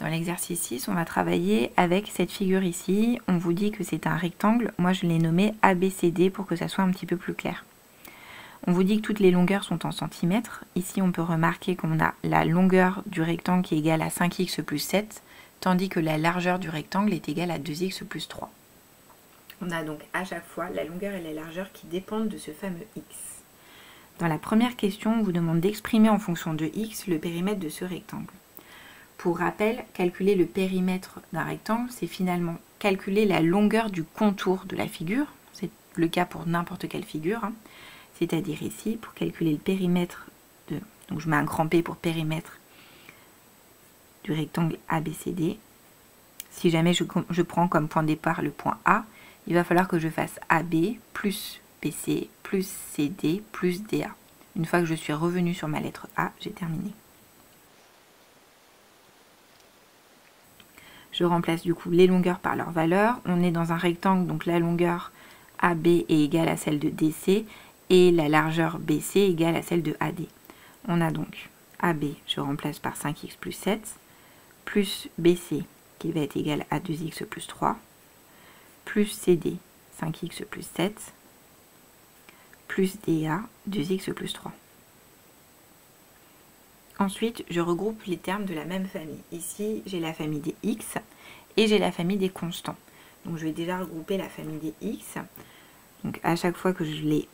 Dans l'exercice 6, on va travailler avec cette figure ici. On vous dit que c'est un rectangle. Moi, je l'ai nommé ABCD pour que ça soit un petit peu plus clair. On vous dit que toutes les longueurs sont en centimètres. Ici, on peut remarquer qu'on a la longueur du rectangle qui est égale à 5x plus 7, tandis que la largeur du rectangle est égale à 2x plus 3. On a donc à chaque fois la longueur et la largeur qui dépendent de ce fameux x. Dans la première question, on vous demande d'exprimer en fonction de x le périmètre de ce rectangle. Pour rappel, calculer le périmètre d'un rectangle, c'est finalement calculer la longueur du contour de la figure. C'est le cas pour n'importe quelle figure. C'est-à-dire ici, pour calculer le périmètre de... Donc je mets un grand P pour périmètre du rectangle ABCD. Si jamais je prends comme point de départ le point A, il va falloir que je fasse AB plus BC plus CD plus DA. Une fois que je suis revenue sur ma lettre A, j'ai terminé. Je remplace du coup les longueurs par leurs valeurs. On est dans un rectangle, donc la longueur AB est égale à celle de DC et la largeur BC est égale à celle de AD. On a donc AB, je remplace par 5x plus 7, plus BC qui va être égal à 2x plus 3, plus CD, 5x plus 7, plus DA, 2x plus 3. Ensuite, je regroupe les termes de la même famille. Ici, j'ai la famille des x et j'ai la famille des constants. Donc, je vais déjà regrouper la famille des x. Donc, à chaque fois que je les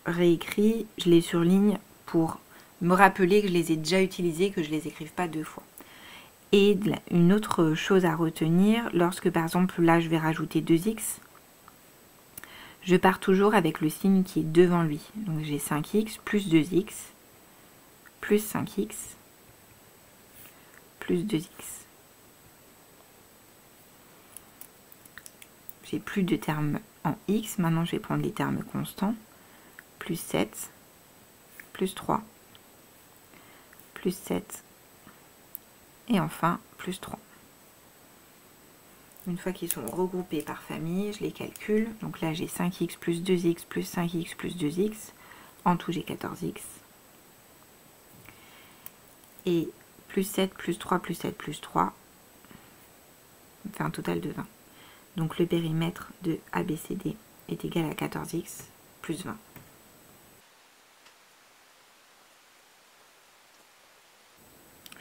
réécris, je les surligne pour me rappeler que je les ai déjà utilisés, que je ne les écrive pas deux fois. Et une autre chose à retenir, lorsque par exemple là je vais rajouter 2x, je pars toujours avec le signe qui est devant lui. Donc j'ai 5x plus 2x plus 5x plus 2x. J'ai plus de termes en x, maintenant je vais prendre les termes constants. Plus 7, plus 3, plus 7, et enfin plus 3. Une fois qu'ils sont regroupés par famille, je les calcule. Donc là j'ai 5x plus 2x plus 5x plus 2x. En tout j'ai 14x. Et plus 7 plus 3 plus 7 plus 3. On fait un total de 20. Donc le périmètre de ABCD est égal à 14x plus 20.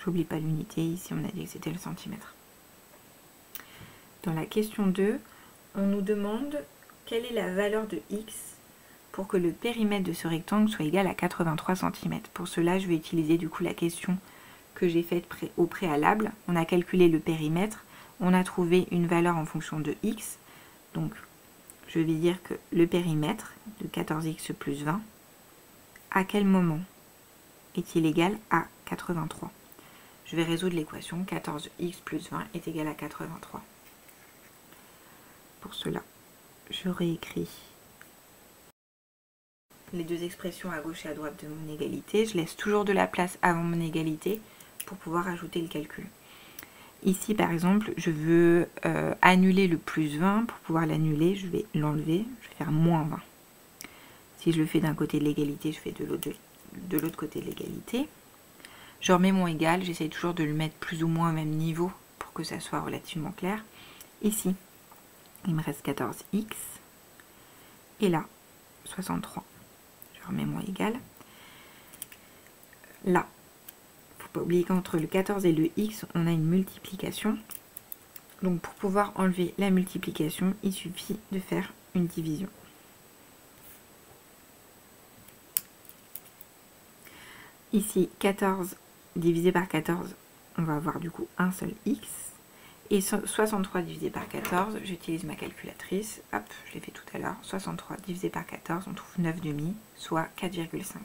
J'oublie pas l'unité, ici on a dit que c'était le centimètre. Dans la question 2, on nous demande quelle est la valeur de x pour que le périmètre de ce rectangle soit égal à 83 cm. Pour cela, je vais utiliser du coup la question que j'ai faite au préalable. On a calculé le périmètre, on a trouvé une valeur en fonction de x. Donc, je vais dire que le périmètre de 14x plus 20, à quel moment est-il égal à 83 ? Je vais résoudre l'équation 14x plus 20 est égal à 83. Pour cela, je réécris les deux expressions à gauche et à droite de mon égalité. Je laisse toujours de la place avant mon égalité pour pouvoir ajouter le calcul. Ici, par exemple, je veux annuler le plus 20. Pour pouvoir l'annuler, je vais l'enlever. Je vais faire moins 20. Si je le fais d'un côté de l'égalité, je fais de l'autre côté de l'égalité. Je remets mon égal, j'essaye toujours de le mettre plus ou moins au même niveau pour que ça soit relativement clair. Ici, il me reste 14x. Et là, 63. Je remets mon égal. Là, il ne faut pas oublier qu'entre le 14 et le x, on a une multiplication. Donc pour pouvoir enlever la multiplication, il suffit de faire une division. Ici, 14 divisé par 14, on va avoir du coup un seul x. Et 63 divisé par 14, j'utilise ma calculatrice. Hop, je l'ai fait tout à l'heure. 63 divisé par 14, on trouve 9,5, soit 4,5.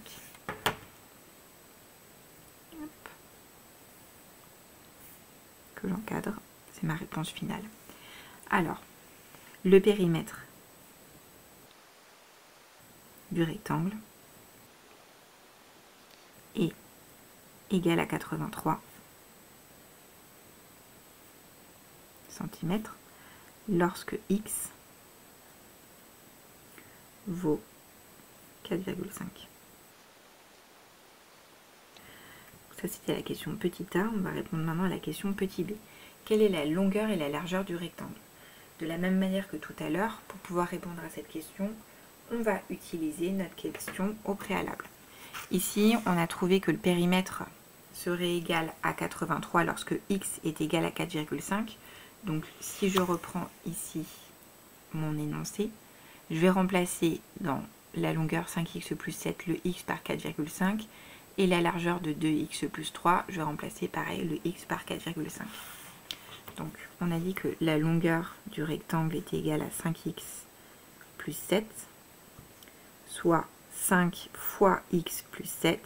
Que j'encadre, c'est ma réponse finale. Alors, le périmètre du rectangle est égal à 83 cm lorsque x vaut 4,5. Ça, c'était la question petit a. On va répondre maintenant à la question petit b. Quelle est la longueur et la largeur du rectangle? De la même manière que tout à l'heure, pour pouvoir répondre à cette question, on va utiliser notre question au préalable. Ici, on a trouvé que le périmètre serait égal à 83 lorsque x est égal à 4,5. Donc, si je reprends ici mon énoncé, je vais remplacer dans la longueur 5x plus 7 le x par 4,5 et la largeur de 2x plus 3, je vais remplacer pareil le x par 4,5. Donc, on a dit que la longueur du rectangle est égale à 5x plus 7, soit 5 fois x plus 7.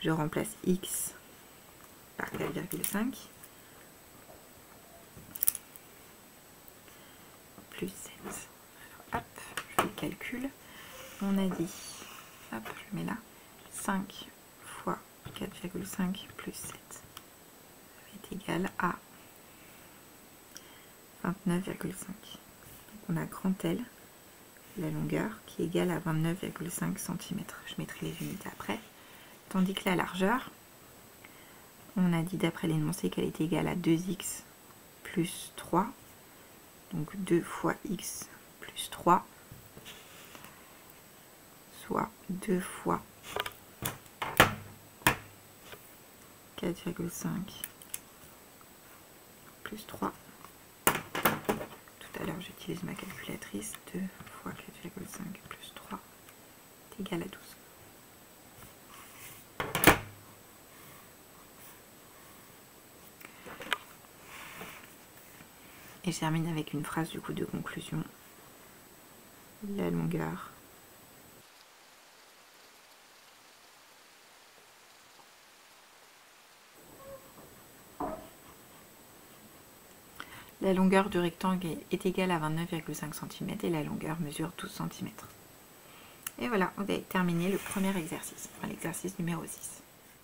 Je remplace x par 4,5 plus 7. Hop, je le calcule. On a dit, hop, je le mets là, 5 fois 4,5 plus 7 est égal à 29,5. On a grand L, la longueur, qui est égale à 29,5 cm. Je mettrai les unités après. Tandis que la largeur, on a dit d'après l'énoncé qu'elle est égale à 2x plus 3. Donc 2 fois x plus 3, soit 2 fois 4,5 plus 3. Tout à l'heure, j'utilise ma calculatrice. 2 fois 4,5 plus 3 est égal à 12. Et je termine avec une phrase du coup de conclusion. La longueur du rectangle est égale à 29,5 cm et la longueur mesure 12 cm. Et voilà, vous avez terminé le premier exercice, l'exercice numéro 6.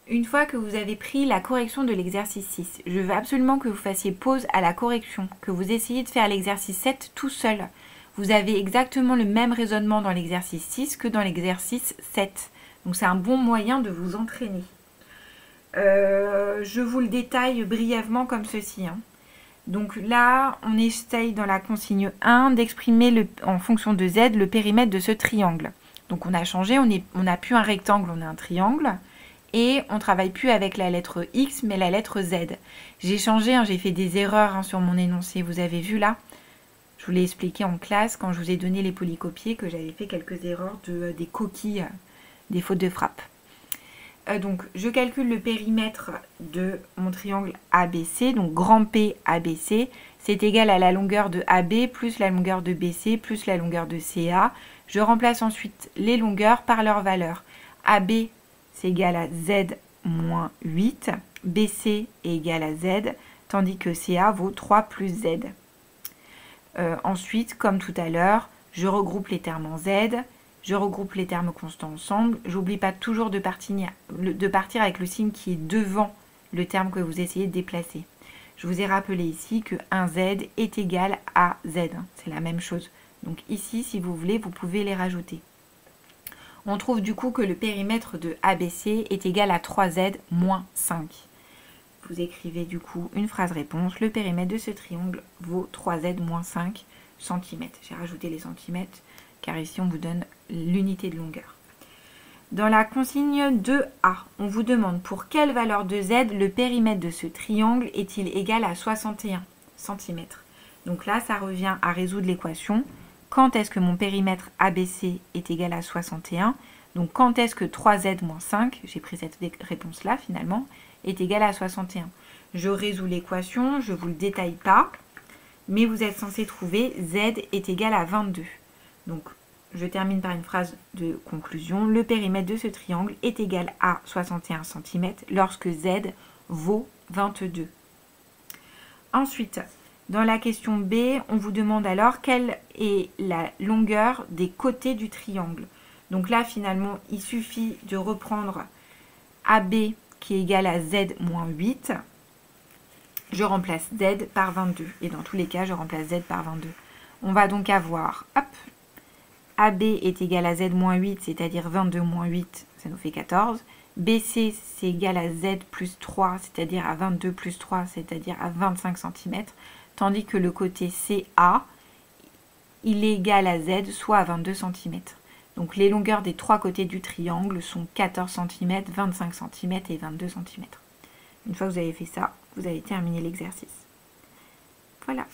Une fois que vous avez pris la correction de l'exercice 6, je veux absolument que vous fassiez pause à la correction, que vous essayiez de faire l'exercice 7 tout seul. Vous avez exactement le même raisonnement dans l'exercice 6 que dans l'exercice 7. Donc c'est un bon moyen de vous entraîner. Je vous le détaille brièvement comme ceci. Donc là, on essaye dans la consigne 1 d'exprimer en fonction de z le périmètre de ce triangle. Donc on a changé, on n'a plus un rectangle, on a un triangle. Et on ne travaille plus avec la lettre X, mais la lettre Z. J'ai changé, j'ai fait des erreurs sur mon énoncé, vous avez vu là. Je vous l'ai expliqué en classe quand je vous ai donné les polycopiés que j'avais fait quelques erreurs des coquilles, des fautes de frappe. Donc je calcule le périmètre de mon triangle ABC, donc grand P ABC. C'est égal à la longueur de AB plus la longueur de BC plus la longueur de CA. Je remplace ensuite les longueurs par leur valeur. AB c'est égal à Z moins 8, BC est égal à Z, tandis que CA vaut 3 plus Z. Ensuite, comme tout à l'heure, je regroupe les termes en Z, je regroupe les termes constants ensemble. J'oublie pas toujours de partir avec le signe qui est devant le terme que vous essayez de déplacer. Je vous ai rappelé ici que 1Z est égal à Z, c'est la même chose. Donc ici, si vous voulez, vous pouvez les rajouter. On trouve du coup que le périmètre de ABC est égal à 3Z moins 5. Vous écrivez du coup une phrase réponse. Le périmètre de ce triangle vaut 3Z moins 5 cm. J'ai rajouté les centimètres car ici on vous donne l'unité de longueur. Dans la consigne 2A, on vous demande pour quelle valeur de Z le périmètre de ce triangle est-il égal à 61 cm. Donc là, ça revient à résoudre l'équation. Quand est-ce que mon périmètre ABC est égal à 61? Donc quand est-ce que 3Z moins 5, j'ai pris cette réponse-là finalement, est égal à 61? Je résous l'équation, je ne vous le détaille pas, mais vous êtes censé trouver Z est égal à 22. Donc je termine par une phrase de conclusion. Le périmètre de ce triangle est égal à 61 cm lorsque Z vaut 22. Ensuite, dans la question B, on vous demande alors quelle est la longueur des côtés du triangle. Donc là, finalement, il suffit de reprendre AB qui est égal à Z moins 8. Je remplace Z par 22. Et dans tous les cas, je remplace Z par 22. On va donc avoir, hop, AB est égal à Z moins 8, c'est-à-dire 22 moins 8, ça nous fait 14. BC, c'est égal à Z plus 3, c'est-à-dire à 22 plus 3, c'est-à-dire à 25 cm, tandis que le côté CA, il est égal à Z, soit à 22 cm. Donc les longueurs des trois côtés du triangle sont 14 cm, 25 cm et 22 cm. Une fois que vous avez fait ça, vous avez terminé l'exercice. Voilà.